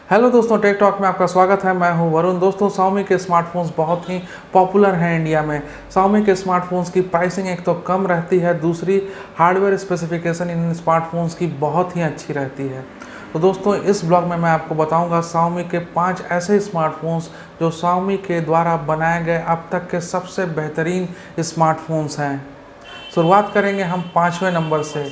Hello दोस्तों, take talk में आपका स्वागत है। मैं हूं वरुण। दोस्तों, Xiaomi के स्मार्टफोन्स बहुत ही पॉपुलर हैं इंडिया में। Xiaomi के स्मार्टफोन्स की प्राइसिंग एक तो कम रहती है, दूसरी हार्डवेयर स्पेसिफिकेशन इन स्मार्टफोन्स की बहुत ही अच्छी रहती है। तो दोस्तों, इस ब्लॉग में मैं आपको बताऊंगा Xiaomi के 5 ऐसे स्मार्टफोन्स जो Xiaomi के द्वारा बनाए गए अब तक के सबसे बेहतरीन स्मार्टफोन्स हैं। शुरुआत करेंगे हम 5वें नंबर से।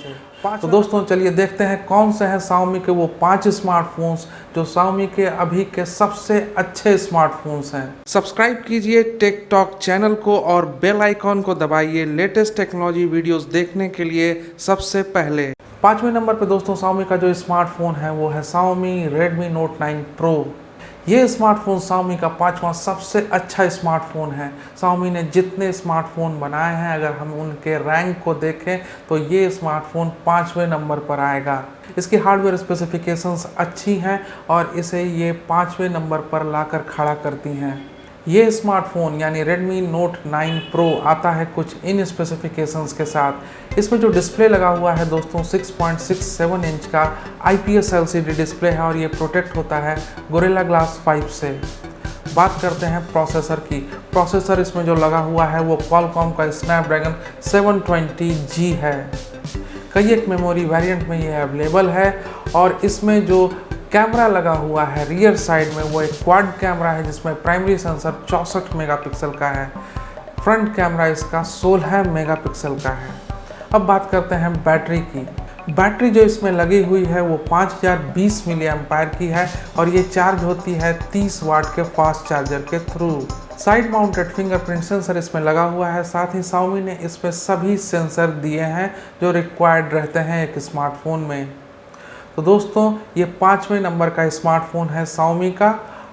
तो दोस्तों, चलिए देखते हैं कौन से हैं Xiaomi के वो 5 स्मार्टफोन्स जो Xiaomi के अभी के सबसे अच्छे स्मार्टफोन्स हैं। सब्सक्राइब कीजिए टेक टॉक चैनल को और बेल आइकॉन को दबाइए लेटेस्ट टेक्नोलॉजी वीडियोस देखने के लिए सबसे पहले। 5वें नंबर पर दोस्तों Xiaomi का जो स्मार्टफोन है वो है Xiaomi Redmi Note 9 Pro। ये स्मार्टफोन Xiaomi का 5वां सबसे अच्छा स्मार्टफोन है। Xiaomi ने जितने स्मार्टफोन बनाए हैं, अगर हम उनके रैंक को देखें तो ये स्मार्टफोन 5वें नंबर पर आएगा। इसकी हार्डवेयर स्पेसिफिकेशंस अच्छी हैं और इसे ये 5वें नंबर पर लाकर खड़ा करती हैं। ये स्मार्टफोन यानी Redmi Note 9 Pro आता है कुछ इन स्पेसिफिकेशंस के साथ। इसमें जो डिस्प्ले लगा हुआ है दोस्तों 6.67 इंच का IPS LCD डिस्प्ले है और ये प्रोटेक्ट होता है Gorilla Glass 5 से। बात करते हैं प्रोसेसर की। प्रोसेसर इसमें जो लगा हुआ है वो Qualcomm का Snapdragon 720G है। कई एक मेमोरी वेरिएंट में ये अवेलेबल है और इसमें जो कैमरा लगा हुआ है रियर साइड में वो एक क्वाड कैमरा है जिसमें प्राइमरी सेंसर 64 मेगापिक्सल का है। फ्रंट कैमरा इसका 16 मेगापिक्सल का है। अब बात करते हैं बैटरी की। बैटरी जो इसमें लगी हुई है वो 5020 मिली एम्पायर की है और ये चार्ज होती है 30 वाट के फास्ट चार्जर के through. Side mounted fingerprint sensor इसमें लगा हुआ है। साथ ही Xiaomi ने इसमें सभी सेंसर दिए हैं जो रिक्वायर्ड रहते हैं एक स्मार्टफोन में। तो दोस्तों, ये 5वें नंबर का स्मार्टफोन है Xiaomi का।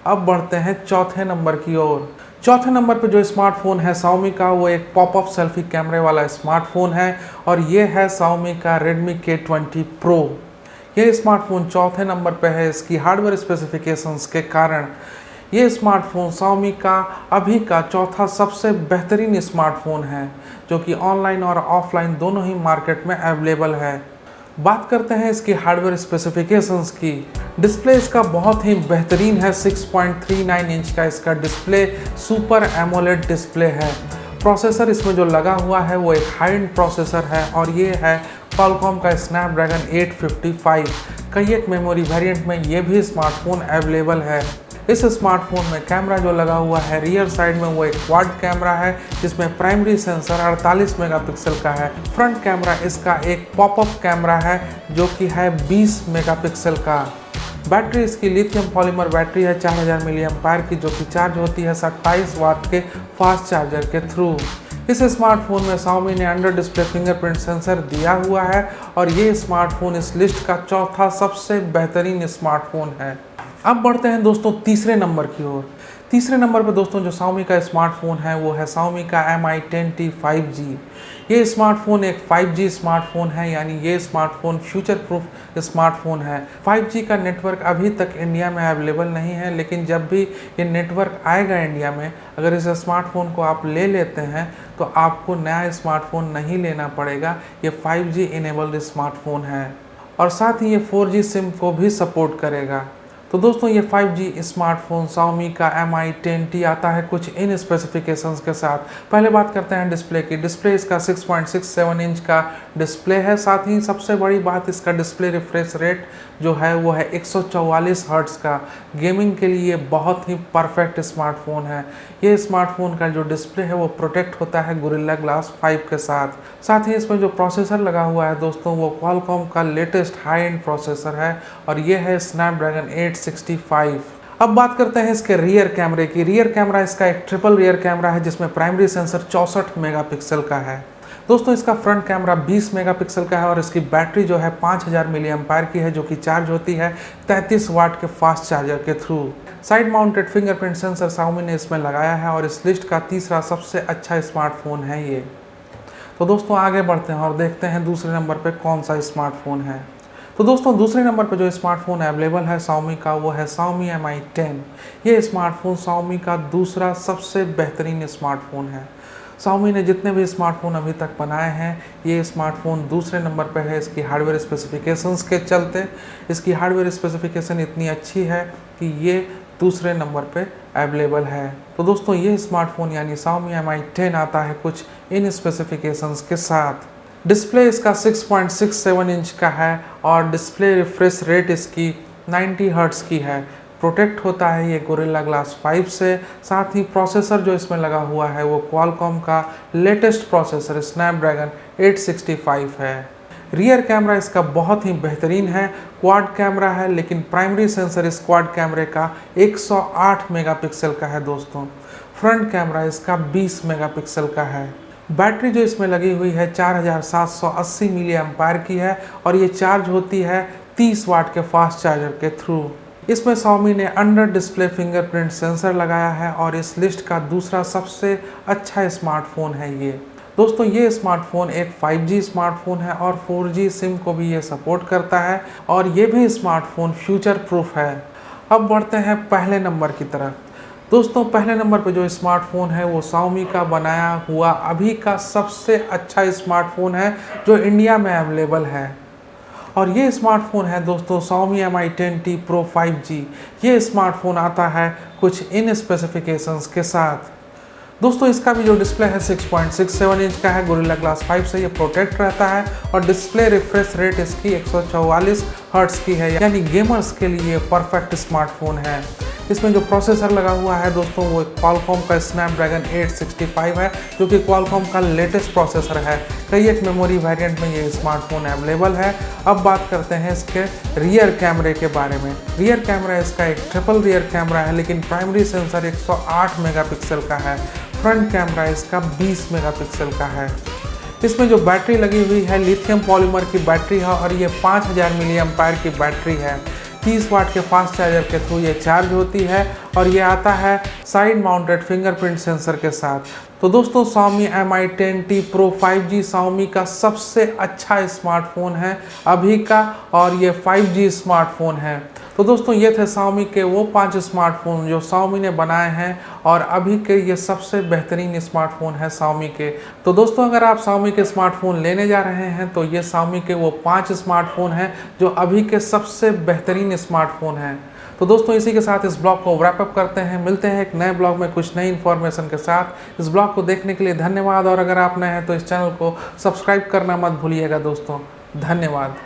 अब बढ़ते हैं चौथे नंबर की ओर। चौथे नंबर पे जो स्मार्टफोन है Xiaomi का वो एक पॉपअप सेल्फी कैमरे वाला स्मार्टफोन है और ये है Xiaomi का Redmi K20 Pro। ये स्मार्टफोन चौथे नंबर पे है इसकी हार्डवेयर स्पेसिफिकेशंस के कारण। ये स्मार्टफोन Xiaomi का अभी का चौथा सबसे बेहतरीन स्मार्टफोन है जो कि ऑनलाइन और ऑफलाइन दोनों ही मार्केट में अवेलेबल है। बात करते हैं इसकी हार्डवेयर स्पेसिफिकेशंस की। डिस्प्ले इसका बहुत ही बेहतरीन है। 6.39 इंच का इसका डिस्प्ले सुपर एमोलेड डिस्प्ले है। प्रोसेसर इसमें जो लगा हुआ है वो एक हाई एंड प्रोसेसर है और ये है Qualcomm का Snapdragon 855। कई एक मेमोरी वेरिएंट में ये भी स्मार्टफोन अवेलेबल है। इस स्मार्टफोन में कैमरा जो लगा हुआ है रियर साइड में वो एक क्वाड कैमरा है जिसमें प्राइमरी सेंसर 48 मेगापिक्सल का है। फ्रंट कैमरा इसका एक पॉपअप कैमरा है जो कि है 20 मेगापिक्सल का। बैटरी इसकी लिथियम पॉलीमर बैटरी है 4000 मिली एम्पायर की जो कि चार्ज होती है 27 वाट के फास्ट चार्जर के थ्रू। इस स्मार्टफोन में Xiaomi ने अंडर डिस्प्ले फिंगरप्रिंट सेंसर दिया हुआ है और ये स्मार्टफोन इस लिस्ट का चौथा सबसे बेहतरीन स्मार्टफोन है। अब बढ़ते हैं दोस्तों तीसरे नंबर की ओर। तीसरे नंबर पर दोस्तों जो Xiaomi का स्मार्टफोन है वो है Xiaomi का Mi 10T 5G। ये स्मार्टफोन एक 5G स्मार्टफोन है, यानी ये स्मार्टफोन फ्यूचर प्रूफ स्मार्टफोन है। 5G का नेटवर्क अभी तक इंडिया में अवेलेबल नहीं है, लेकिन जब भी ये नेटवर्क आएगा इंडिया में, अगर इस स्मार्टफोन को आप ले लेते हैं तो आपको नया स्मार्टफोन नहीं लेना पड़ेगा। ये 5G इनेबल्ड स्मार्टफोन है और साथ ही ये 4G सिम को भी सपोर्ट करेगा। तो दोस्तों, ये 5G स्मार्टफोन Xiaomi का Mi 10T आता है कुछ इन स्पेसिफिकेशंस के साथ। पहले बात करते हैं डिस्प्ले की। डिस्प्ले इसका 6.67 इंच का डिस्प्ले है। साथ ही सबसे बड़ी बात, इसका डिस्प्ले रिफ्रेश रेट जो है वो है 144 हर्ट्ज़ का। गेमिंग के लिए बहुत ही परफेक्ट स्मार्टफोन है। ये स्मार्टफोन का जो डिस्प्ले है वो प्रोटेक्ट होता है Gorilla Glass 5 के साथ। साथ ही इसमें जो प्रोसेसर लगा हुआ है दोस्तों वो Qualcomm का लेटेस्ट हाई एंड प्रोसेसर है और ये है Snapdragon 865। अब बात करते हैं इसके रियर कैमरे की। रियर कैमरा इसका एक ट्रिपल रियर कैमरा है जिसमें प्राइमरी सेंसर 64 मेगापिक्सल का है। दोस्तों, इसका फ्रंट कैमरा 20 मेगापिक्सल का है और इसकी बैटरी जो है 5000 मिली एम्पायर की है जो कि चार्ज होती है 33 वाट के फास्ट चार्जर के through. Side mounted fingerprint sensor Xiaomi ने इसमें लगाया है और इस लिस्ट का तीसरा सबसे अच्छा स्मार्टफोन है ये। तो दोस्तों, आगे बढ़ते हैं और देखते हैं दूसरे नंबर पे कौन सा स्मार्टफोन है। तो दोस्तों, दूसरे नंबर पर जो स्मार्टफोन अवेलेबल है Xiaomi का वो है Xiaomi Mi 10। ये स्मार्टफोन Xiaomi का दूसरा सबसे बेहतरीन स्मार्टफोन है। Xiaomi ने जितने भी स्मार्टफोन अभी तक बनाए हैं, ये स्मार्टफोन दूसरे नंबर पे है इसकी हार्डवेयर स्पेसिफिकेशंस के चलते। इसकी हार्डवेयर स्पेसिफिकेशन इतनी अच्छी है कि ये दूसरे नंबर पे अवेलेबल है। तो दोस्तों ये स्मार्टफोन यानी Xiaomi Mi 10 आता है कुछ इन स्पेसिफिकेशंस के साथ। डिस्प्ले इसका 6.67 इंच का है और डिस्प्ले रिफ्रेश रेट इसकी 90 हर्ट्ज़ की है। प्रोटेक्ट होता है ये गोरिल्ला ग्लास 5 से। साथ ही प्रोसेसर जो इसमें लगा हुआ है वो क्वालकॉम का लेटेस्ट प्रोसेसर स्नैपड्रैगन 865 है। रियर कैमरा इसका बहुत ही बेहतरीन है, क्वाड कैमरा है, लेकिन प्राइमरी सेंसर इस क्वाड कैमरे का 108 मेगापिक्सल का है दोस्तों। फ्रंट कैमरा इसका 20 मेगापिक्सल का है। बैटरी जो इसमें लगी हुई है 4780 मिली एम्पायर की है और ये चार्ज होती है 30 वाट के फास्ट चार्जर के थ्रू। इसमें Xiaomi ने अंडर डिस्प्ले फिंगरप्रिंट सेंसर लगाया है और इस लिस्ट का दूसरा सबसे अच्छा स्मार्टफोन है ये। दोस्तों ये स्मार्टफोन एक 5G स्मार्टफोन है और 4G सिम को भी ये सपोर्ट करता है और ये भी स्मार्टफोन फ्यूचर प्रूफ है। अब बढ़ते हैं पहले नंबर की तरफ। दोस्तों पहले नंबर पे जो स्मार्टफोन है वो Xiaomi का बनाया हुआ अभी का सबसे अच्छा स्मार्टफोन है जो इंडिया में अवेलेबल है और ये स्मार्टफोन है दोस्तों Xiaomi Mi 10T Pro 5G। ये स्मार्टफोन आता है कुछ इन स्पेसिफिकेशंस के साथ। दोस्तों इसका भी जो डिस्प्ले है 6.67 इंच का है, गोरिल्ला ग्लास 5 से ये प्रोटेक्ट रहता है और डिस्प्ले रिफ्रेश रेट इसकी 144 हर्ट्ज़ की है, यानी गेमर्स के लिए परफेक्ट स्मार्टफोन है। इसमें जो प्रोसेसर लगा हुआ है दोस्तों वो क्वालकॉम का स्नैपड्रैगन 865 है जो कि क्वालकॉम का लेटेस्ट प्रोसेसर है। कई एक मेमोरी वेरिएंट में ये स्मार्टफोन अवेलेबल है। अब बात करते हैं इसके रियर कैमरे के बारे में। रियर कैमरा इसका एक ट्रिपल रियर कैमरा है, लेकिन प्राइमरी सेंसर 108 मेगापिक्सल का है। फ्रंट कैमरा इसका 20 मेगापिक्सल का है। इसमें जो बैटरी लगी हुई है लिथियम पॉलीमर की बैटरी है और ये 5000 मिली एम्पायर की बैटरी है। 30 वाट के फास्ट चार्जर के थ्रू ये चार्ज होती है और ये आता है साइड माउंटेड फिंगरप्रिंट सेंसर के साथ। तो दोस्तों Xiaomi Mi 10T Pro 5G Xiaomi का सबसे अच्छा स्मार्टफोन है अभी का और ये 5G स्मार्टफोन है। तो दोस्तों ये थे Xiaomi के वो 5 स्मार्टफोन जो Xiaomi ने बनाए हैं और अभी के ये सबसे बेहतरीन स्मार्टफोन है Xiaomi के। तो दोस्तों अगर आप Xiaomi के स्मार्टफोन लेने जा रहे हैं तो ये Xiaomi के वो 5 स्मार्टफोन हैं जो अभी के सबसे बेहतरीन स्मार्टफोन हैं। तो दोस्तों इसी के साथ इस ब्लॉग को रैप अप करते हैं। मिलते हैं एक नए ब्लॉग में कुछ नई इन्फॉर्मेशन के साथ। इस ब्लॉग को देखने के लिए धन्यवाद और अगर आप नए हैं तो इस चैनल को सब्सक्राइब करना मत भूलिएगा दोस्तों। धन्यवाद।